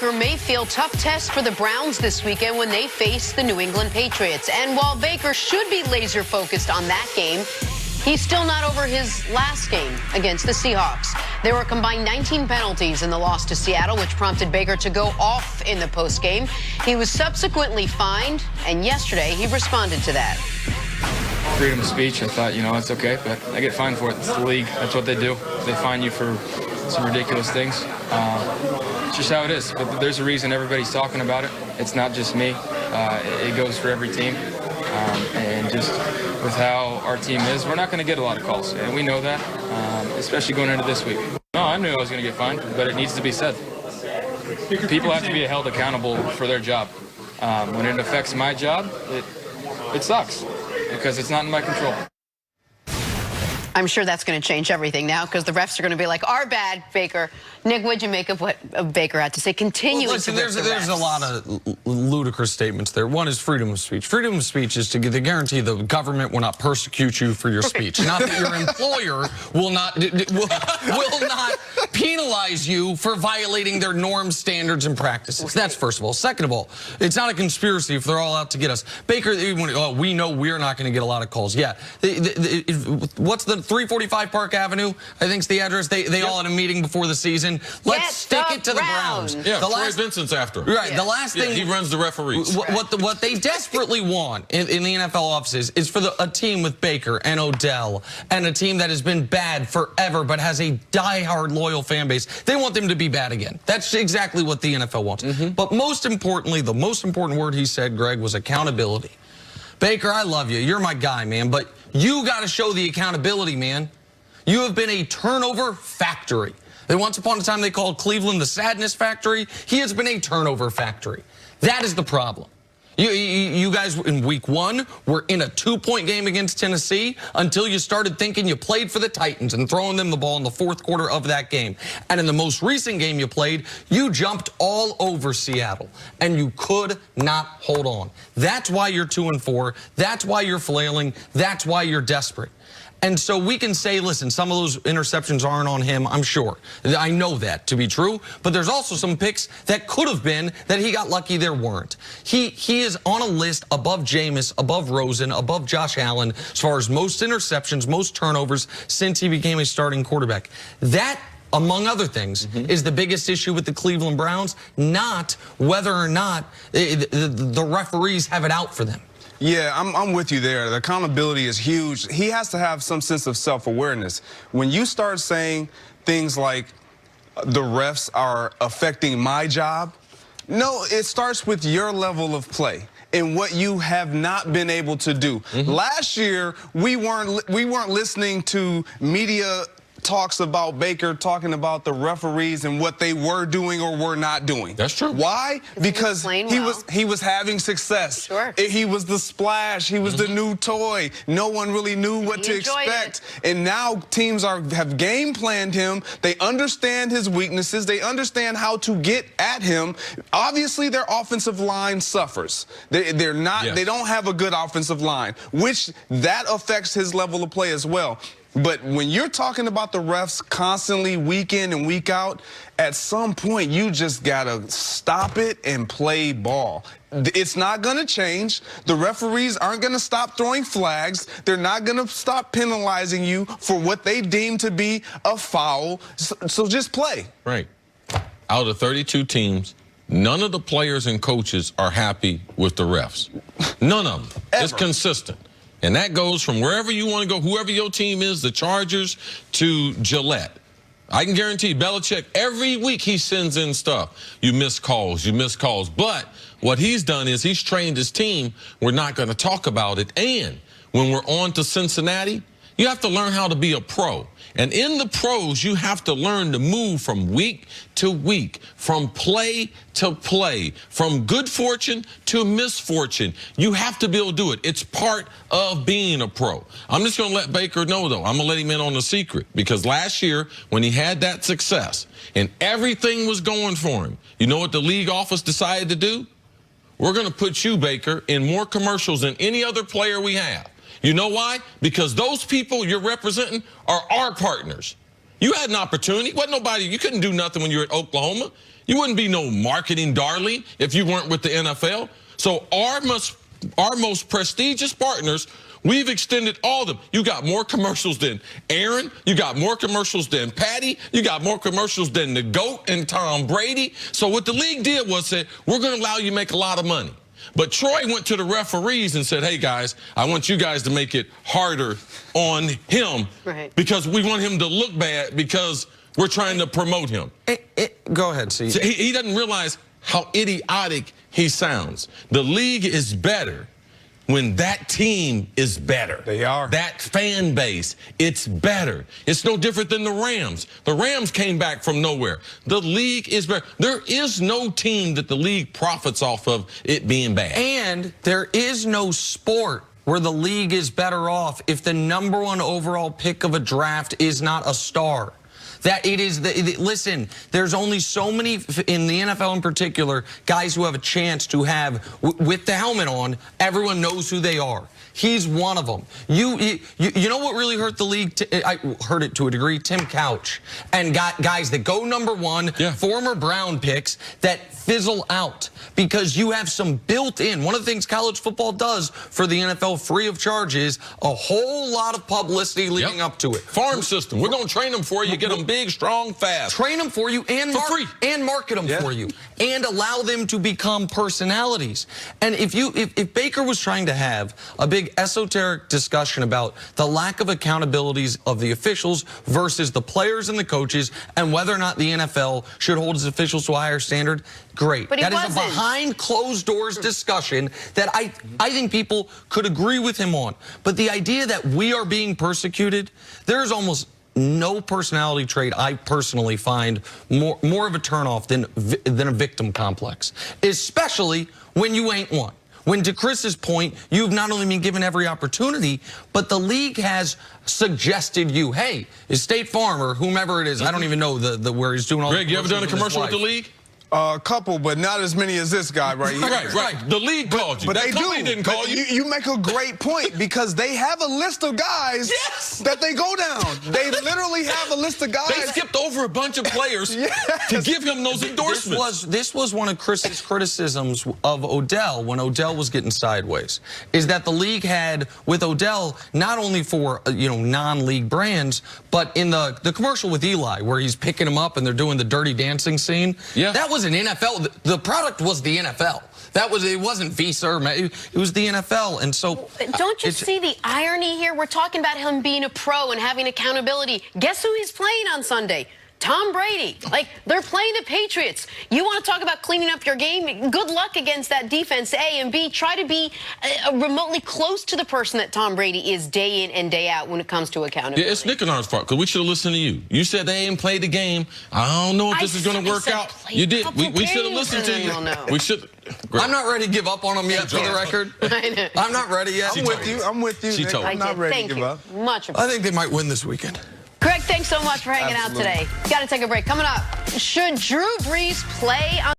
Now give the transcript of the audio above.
Mayfield, tough test for the Browns this weekend when they face the New England Patriots. And while Baker should be laser focused on that game, he's still not over his last game against the Seahawks. There were combined 19 penalties in the loss to Seattle, which prompted Baker to go off in the postgame. He was subsequently fined, and yesterday he responded to that. Freedom of speech, I thought, it's okay, but I get fined for it. It's the league. That's what they do. They fine you for some ridiculous things. It's just how it is. But there's a reason everybody's talking about it. It's not just me. It goes for every team. And just with how our team is, we're not going to get a lot of calls. And we know that, especially going into this week. No, I knew I was going to get fined, but it needs to be said. People have to be held accountable for their job. When it affects my job, it sucks because it's not in my control. I'm sure that's going to change everything now because the refs are going to be like, our bad, Baker. Nick, what'd you make of what Baker had to say? Continuing to there's a lot of ludicrous statements there. One is freedom of speech. Freedom of speech is to guarantee the government will not persecute you for your speech. Not that your employer will not penalize you for violating their norms, standards, and practices. That's first of all. Second of all, it's not a conspiracy if they're all out to get us. Baker, we know we're not going to get a lot of calls. Yeah. What's the 345 Park Avenue? I think's the address. They all had a meeting before the season. Let's stick it to the Browns. Yeah, Troy Vincent's after him. Right. Yeah. The last thing he runs the referees. What they desperately want in the NFL offices is for a team with Baker and Odell and a team that has been bad forever but has a diehard loyal fan base. They want them to be bad again. That's exactly what the NFL wants. But most importantly, the most important word he said, Greg, was accountability. Baker, I love you. You're my guy, man. But you got to show the accountability, man. You have been a turnover factory. Once upon a time, they called Cleveland the sadness factory. He has been a turnover factory. That is the problem. You guys, in week 1, were in a 2-point game against Tennessee until you started thinking you played for the Titans and throwing them the ball in the 4th quarter of that game. And in the most recent game you played, you jumped all over Seattle, and you could not hold on. That's why you're 2-4. That's why you're flailing. That's why you're desperate. And so we can say, listen, some of those interceptions aren't on him, I'm sure. I know that to be true. But there's also some picks that could have been that he got lucky there weren't. He is on a list above Jameis, above Rosen, above Josh Allen, as far as most interceptions, most turnovers since he became a starting quarterback. That, among other things, is the biggest issue with the Cleveland Browns, not whether or not the referees have it out for them. Yeah, I'm with you there. The accountability is huge. He has to have some sense of self-awareness. When you start saying things like the refs are affecting my job, no, it starts with your level of play and what you have not been able to do. Last year, we weren't listening to media talks about Baker talking about the referees and what they were doing or were not doing. That's true. Why? Because he was having success. Sure. He was the splash. He was the new toy. No one really knew what to expect. And now teams have game planned him. They understand his weaknesses. They understand how to get at him. Obviously, their offensive line suffers. They're not. Yes. They don't have a good offensive line, which that affects his level of play as well. But when you're talking about the refs constantly week in and week out, at some point you just got to stop it and play ball. It's not going to change. The referees aren't going to stop throwing flags. They're not going to stop penalizing you for what they deem to be a foul. So just play. Right. Out of 32 teams, none of the players and coaches are happy with the refs. None of them. Ever. It's consistent. And that goes from wherever you want to go, whoever your team is, the Chargers to Gillette. I can guarantee Belichick, every week he sends in stuff. You miss calls, you miss calls. But what he's done is he's trained his team. We're not going to talk about it. And when we're on to Cincinnati, you have to learn how to be a pro. And in the pros, you have to learn to move from week to week, from play to play, from good fortune to misfortune. You have to be able to do it. It's part of being a pro. I'm just going to let Baker know, though. I'm going to let him in on the secret. Because last year, when he had that success and everything was going for him, you know what the league office decided to do? We're going to put you, Baker, in more commercials than any other player we have. You know why? Because those people you're representing are our partners. You had an opportunity. Wasn't nobody. You couldn't do nothing when you were at Oklahoma. You wouldn't be no marketing darling if you weren't with the NFL. So our most prestigious partners, we've extended all of them. You got more commercials than Aaron. You got more commercials than Patty. You got more commercials than the GOAT and Tom Brady. So what the league did was said, we're going to allow you to make a lot of money. But Troy went to the referees and said, hey, guys, I want you guys to make it harder on him because we want him to look bad because we're trying to promote him. Go ahead, see. So he doesn't realize how idiotic he sounds. The league is better when that team is better. They are. That fan base, it's better. It's no different than the Rams. The Rams came back from nowhere. The league is better. There is no team that the league profits off of it being bad. And there is no sport where the league is better off if the #1 overall pick of a draft is not a star. That it is listen, there's only so many in the NFL in particular guys who have a chance to have with the helmet on. Everyone knows who they are. He's one of them. You know what really hurt the league? I heard it to a degree. Tim Couch and got guys that go #1, former Brown picks that fizzle out because you have some built-in. One of the things college football does for the NFL free of charge is a whole lot of publicity leading up to it. Farm system. We're going to train them for you. Get them big, strong, fast. Train them for you and for free. And market them for you and allow them to become personalities. And if Baker was trying to have a big esoteric discussion about the lack of accountabilities of the officials versus the players and the coaches and whether or not the NFL should hold its officials to a higher standard, great. But that is a behind closed doors discussion that I think people could agree with him on. But the idea that we are being persecuted, there's almost no personality trait I personally find more of a turnoff than a victim complex, especially when you ain't one. When, to Chris's point, you've not only been given every opportunity, but the league has suggested you, hey, is State Farm or whomever it is, I don't even know where he's doing all Greg, you ever done a commercial with the league? A couple, but not as many as this guy right here. Right. The league called you. But they do. Didn't call you. You make a great point because they have a list of guys that they go down. They literally have a list of guys. They skipped over a bunch of players to give him those endorsements. This was one of Chris's criticisms of Odell when Odell was getting sideways, is that the league had with Odell not only for non-league brands, but in the commercial with Eli where he's picking him up and they're doing the dirty dancing scene. That was an NFL. The product was the NFL. It wasn't Visa or it was the NFL. And so don't you see the irony here? We're talking about him being a pro and having accountability. Guess who he's playing on Sunday? Tom Brady. Like, they're playing the Patriots. You want to talk about cleaning up your game? Good luck against that defense, A, and B, try to be remotely close to the person that Tom Brady is day in and day out when it comes to accountability. Yeah, it's Nick and I's fault, because we should have listened to you. You said they ain't played the game. I don't know if this is going to work out. You did. We should have listened to you. We should. I'm not ready to give up on them yet, for the record. I'm not ready yet. I'm with you. Nick. I'm not ready to give up. Much appreciated. I think they might win this weekend. Greg, thanks so much for hanging out today. Got to take a break. Coming up, should Drew Brees play on